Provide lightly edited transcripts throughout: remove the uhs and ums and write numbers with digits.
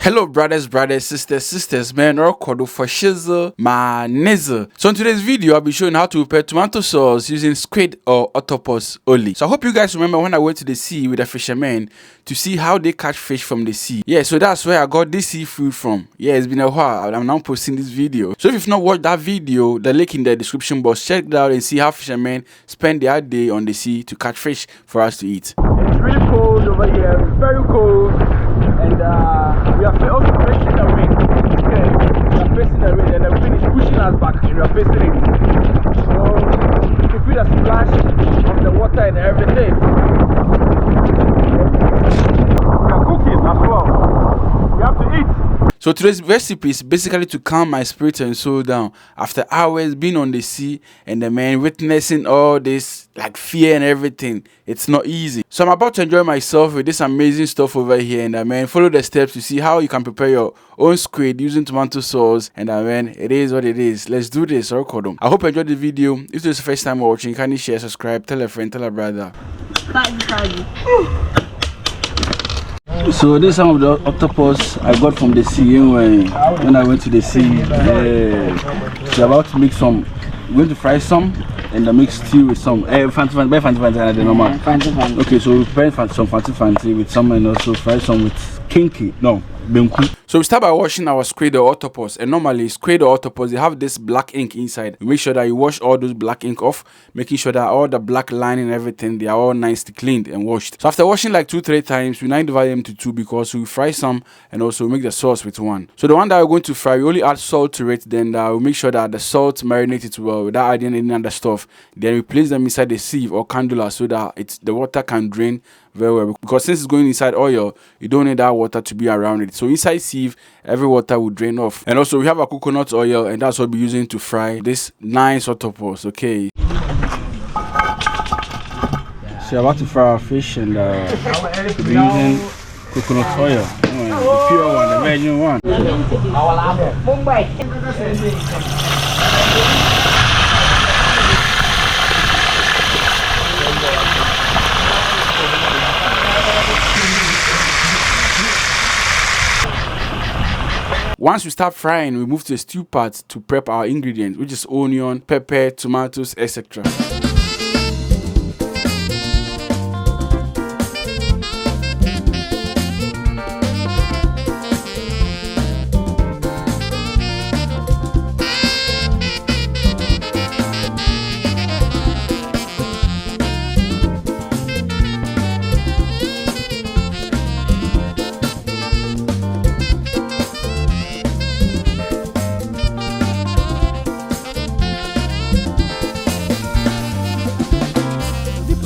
Hello brothers, sisters, man, or kodo for shizzle, ma nizzle. So in today's video, I'll be showing how to prepare tomato sauce using squid or octopus only. So I hope you guys remember when I went to the sea with the fishermen to see how they catch fish from the sea. Yeah, so that's where I got this seafood from. Yeah, it's been a while. I'm now posting this video. So if you've not watched that video, the link in the description box, check it out and see how fishermen spend their day on the sea to catch fish for us to eat. It's really cold over here, very cold. And we are also facing the wind. Okay, we are facing the wind, and the wind is pushing us back, and we are facing it. So you can feel the splash of the water and everything. We are cooking as well. We have to eat. So today's recipe is basically to calm my spirit and soul down after hours being on the sea and the man witnessing all this like fear and everything. It's not easy. So I'm about to enjoy myself with this amazing stuff over here, and man, follow the steps to see how you can prepare your own squid using tomato sauce. And man, it is what it is. Let's do this. I hope you enjoyed the video. If this is the first time watching, kindly share, subscribe, tell a friend, tell a brother. So this is some of the octopus I got from the sea when I went to the sea. So about to make some. We're going to fry some and then mix stew with some fante fante and the normal. Okay, so we're preparing some fante fante with some, and also fry some with kinky. No, benku. So we start by washing our squid or octopus, and normally squid or octopus, they have this black ink inside. Make sure that you wash all those black ink off, making sure that all the black line and everything, they are all nicely cleaned and washed. So after washing like 2-3 times, we now divide them to 2 because we fry some and also make the sauce with 1. So the one that we're going to fry, we only add salt to it, then we'll make sure that the salt marinates it well without adding any other stuff. Then we place them inside the sieve or candula so that the water can drain very well, because since it's going inside oil, you don't need that water to be around it. So inside sieve, every water will drain off. And also we have a coconut oil, and that's what we're using to fry this nice octopus. Okay, so we're about to fry our fish, and we're using coconut oil, the pure one, the virgin one. Once we start frying, we move to the stew part to prep our ingredients, which is onion, pepper, tomatoes, etc.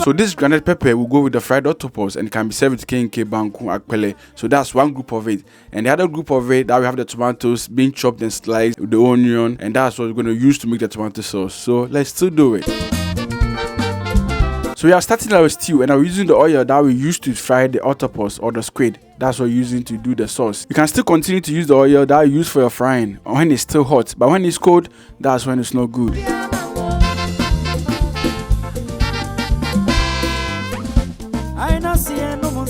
So this grounded pepper will go with the fried octopus and can be served with kenke, banku, akpele. So that's one group of it. And the other group of it, that we have the tomatoes being chopped and sliced with the onion, and that's what we're going to use to make the tomato sauce. So let's still do it. So we are starting our stew, and I'm using the oil that we used to fry the octopus or the squid. That's what we're using to do the sauce. You can still continue to use the oil that you use for your frying when it's still hot, but when it's cold, that's when it's not good.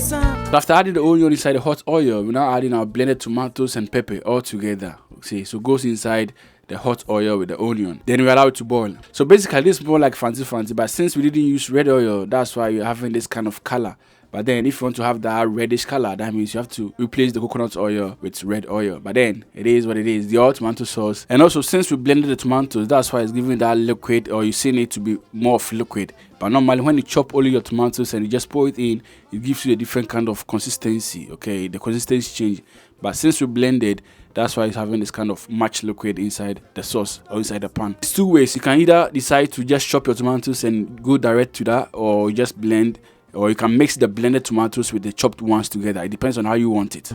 So after adding the onion inside the hot oil, we're now adding our blended tomatoes and pepper all together. Okay, so it goes inside the hot oil with the onion. Then we allow it to boil. So basically this is more like fante fante, but since we didn't use red oil, that's why you're having this kind of color. But then if you want to have that reddish color, that means you have to replace the coconut oil with red oil. But then it is what it is, the all tomato sauce. And also since we blended the tomatoes, that's why it's giving that liquid, or you see it to be more of liquid. But normally when you chop only your tomatoes and you just pour it in, it gives you a different kind of consistency. Okay, the consistency change. But since we blended, that's why it's having this kind of much liquid inside the sauce or inside the pan. There's 2 ways. You can either decide to just chop your tomatoes and go direct to that, or just blend, or you can mix the blended tomatoes with the chopped ones together. It depends on how you want it.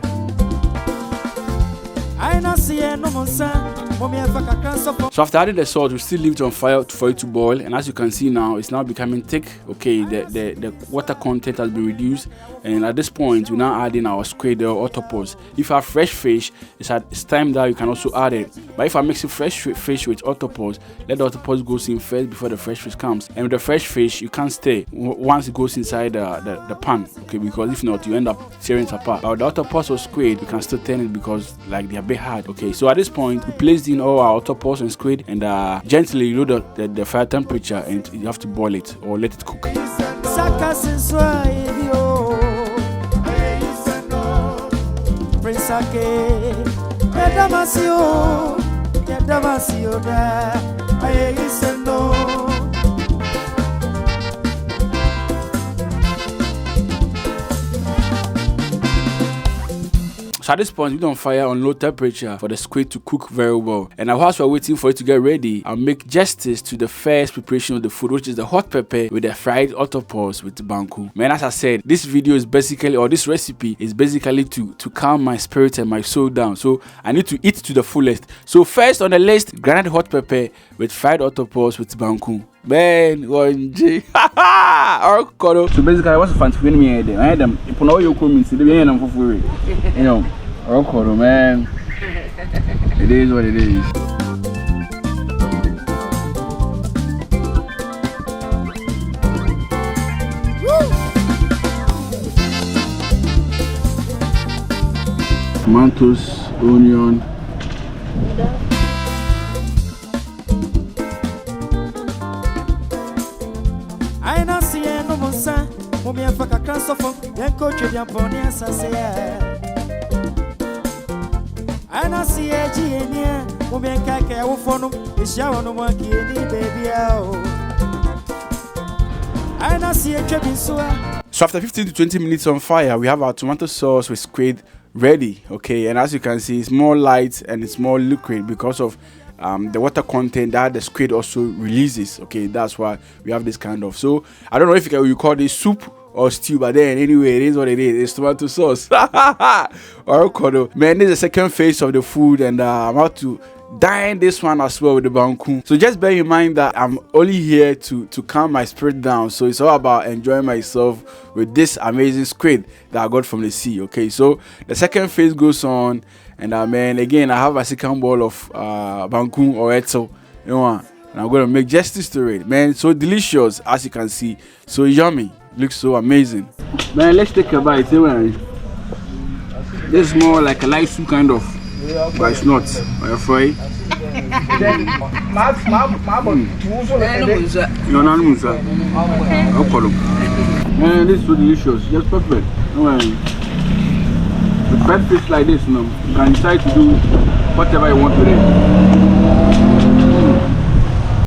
So after adding the salt, we still leave it on fire for it to boil, and as you can see now, it's now becoming thick. Okay, the water content has been reduced, and at this point, we now add in our squid or octopus. If you have fresh fish, it's time that you can also add it. But if I mix fresh fish with octopus, let the octopus go in first before the fresh fish comes. And with the fresh fish, you can't stay once it goes inside the pan, okay, because if not, you end up tearing it apart. But with the octopus or squid, you can still turn it because like they are a bit hard. Okay, so at this point, we placed in all our octopus and squid, and gently lower the fire temperature, and you have to boil it or let it cook. So at this point, we on fire on low temperature for the squid to cook very well. And now whilst we're waiting for it to get ready, I'll make justice to the first preparation of the food, which is the hot pepper with the fried octopus with banku. Man, as I said, this video is basically, or this recipe is basically to calm my spirit and my soul down. So I need to eat to the fullest. So first on the list, grounded hot pepper with fried octopus with banku. Man, one G. So basically, I was a fan of me. I had them. If you know you come in, see the way I'm for free. You know, man. It is what it is. Tomatoes, onion. So after 15 to 20 minutes on fire, we have our tomato sauce with squid ready. Okay, and as you can see, it's more light and it's more liquid because of the water content that the squid also releases. Okay, that's why we have this kind of. So I don't know if you call this soup or stew, but then anyway, it is what it is. It's tomato sauce. Man, this is the second phase of the food, and I'm about to dine this one as well with the banku. So just bear in mind that I'm only here to calm my spirit down. So it's all about enjoying myself with this amazing squid that I got from the sea. Okay, so the second phase goes on, and man, again, I have a second bowl of banku or etzel, you know, and I'm gonna make justice to it. Man, so delicious, as you can see, so yummy, looks so amazing. Man, let's take a bite. This is more like a light soup kind of, but it's not. Are you afraid? Man, this is so delicious, just perfect. With fried fish like this, you can decide to do whatever you want with it.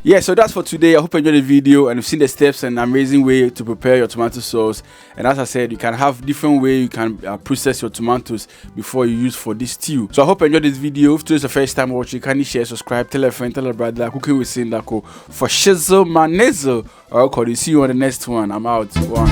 Yeah, so that's for today. I hope you enjoyed the video and you've seen the steps and amazing way to prepare your tomato sauce. And as I said, you can have different way you can process your tomatoes before you use for this stew. So I hope you enjoyed this video. If this is the first time watching, kindly share, subscribe, tell a friend, tell a brother. Cooking with Sindaco for shizzle my nizzle. Alright, see you on the next one. I'm out. One.